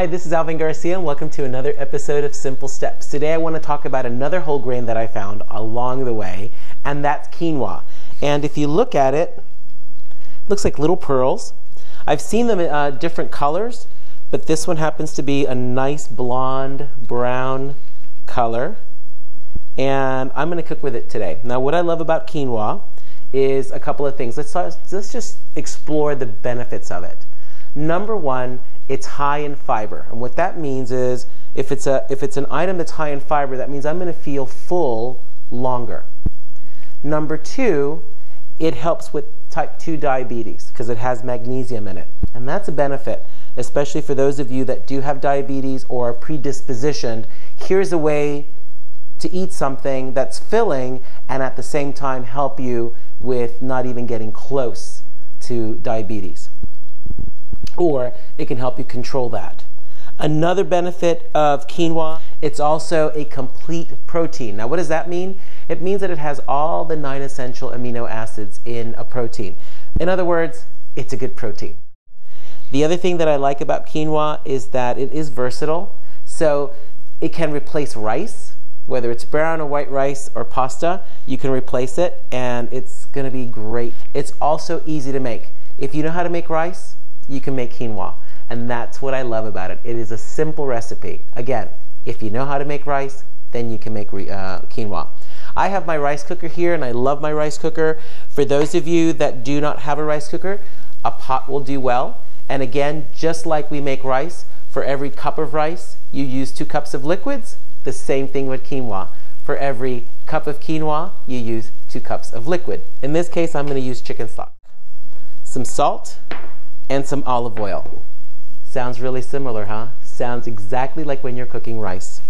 Hi, this is Alvin Garcia and welcome to another episode of Simple Steps. Today I want to talk about another whole grain that I found along the way, and that's quinoa. And if you look at it, it looks like little pearls. I've seen them in different colors, but this one happens to be a nice blonde brown color. And I'm going to cook with it today. Now what I love about quinoa is a couple of things. Let's just explore the benefits of it. Number one, it's high in fiber, and what that means is if it's an item that's high in fiber, that means I'm going to feel full longer. Number two, it helps with type 2 diabetes because it has magnesium in it, and that's a benefit, especially for those of you that do have diabetes or are predispositioned. Here's a way to eat something that's filling and at the same time help you with not even getting close to diabetes. Or it can help you control that. Another benefit of quinoa, it's also a complete protein. Now what does that mean? It means that it has all the 9 essential amino acids in a protein. In other words, it's a good protein. The other thing that I like about quinoa is that it is versatile. So it can replace rice, whether it's brown or white rice or pasta, you can replace it and it's going to be great. It's also easy to make. If you know how to make rice, you can make quinoa, and that's what I love about it. It is a simple recipe. Again, if you know how to make rice, then you can make quinoa. I have my rice cooker here, and I love my rice cooker. For those of you that do not have a rice cooker, a pot will do well. And again, just like we make rice, for every cup of rice, you use 2 cups of liquids. The same thing with quinoa. For every cup of quinoa, you use 2 cups of liquid. In this case, I'm going to use chicken stock, some salt, and some olive oil. Sounds really similar, huh? Sounds exactly like when you're cooking rice.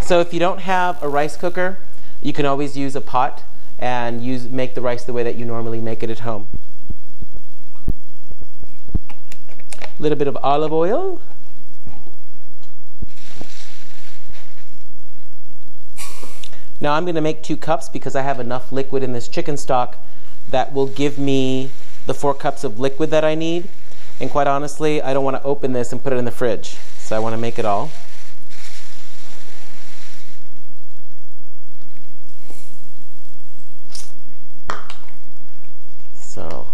So if you don't have a rice cooker, you can always use a pot and make the rice the way that you normally make it at home. A little bit of olive oil. Now I'm going to make 2 cups because I have enough liquid in this chicken stock that will give me the 4 cups of liquid that I need. And quite honestly, I don't want to open this and put it in the fridge. So I want to make it all. So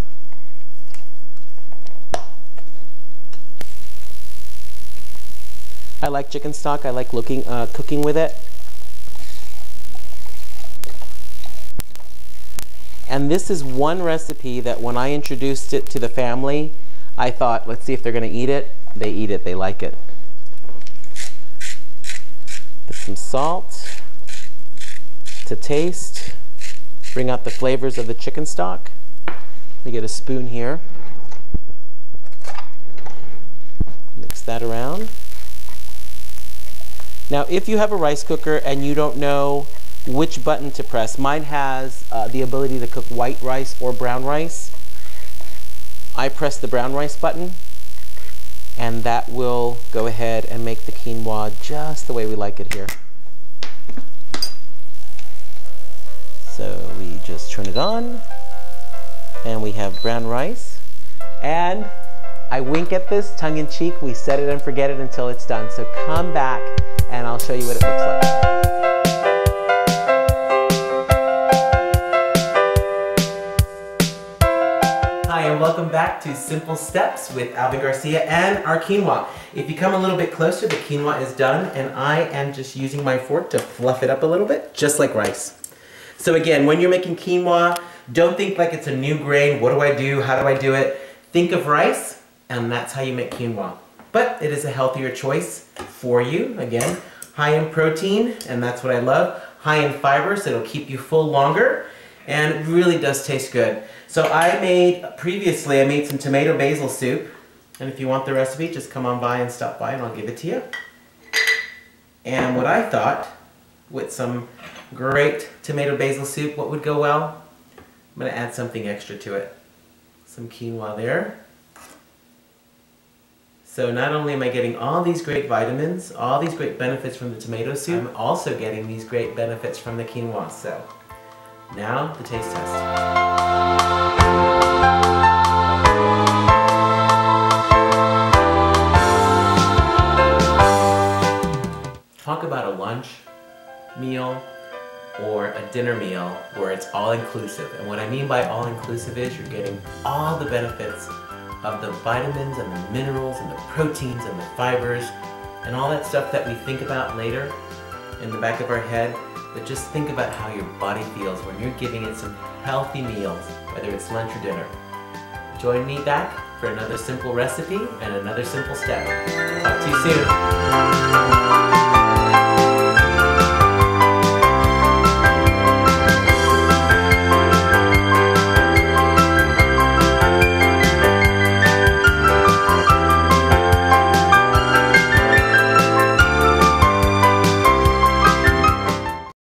I like chicken stock. I like cooking with it. And this is one recipe that when I introduced it to the family, I thought, let's see if they're going to eat it. They eat it. They like it. Put some salt to taste. Bring out the flavors of the chicken stock. Let me get a spoon here. Mix that around. Now, if you have a rice cooker and you don't know which button to press, mine has the ability to cook white rice or brown rice. I press the brown rice button, and that will go ahead and make the quinoa just the way we like it here. So we just turn it on, and we have brown rice. And I wink at this tongue-in-cheek. We set it and forget it until it's done. So come back, and I'll show you what it looks like. Hi, and welcome back to Simple Steps with Alvin Garcia and our quinoa. If you come a little bit closer, the quinoa is done, and I am just using my fork to fluff it up a little bit, just like rice. So again, when you're making quinoa, don't think like it's a new grain. What do I do? How do I do it? Think of rice, and that's how you make quinoa. But it is a healthier choice for you. Again, high in protein, and that's what I love. High in fiber, so it'll keep you full longer. And it really does taste good. So previously I made some tomato basil soup. And if you want the recipe, just come on by and stop by and I'll give it to you. And what I thought, with some great tomato basil soup, what would go well? I'm going to add something extra to it. Some quinoa there. So not only am I getting all these great vitamins, all these great benefits from the tomato soup, I'm also getting these great benefits from the quinoa. So now the taste test. lunch meal or a dinner meal where it's all-inclusive. And what I mean by all-inclusive is you're getting all the benefits of the vitamins and the minerals and the proteins and the fibers and all that stuff that we think about later in the back of our head. But just think about how your body feels when you're giving it some healthy meals, whether it's lunch or dinner. Join me back for another simple recipe and another simple step. Talk to you soon.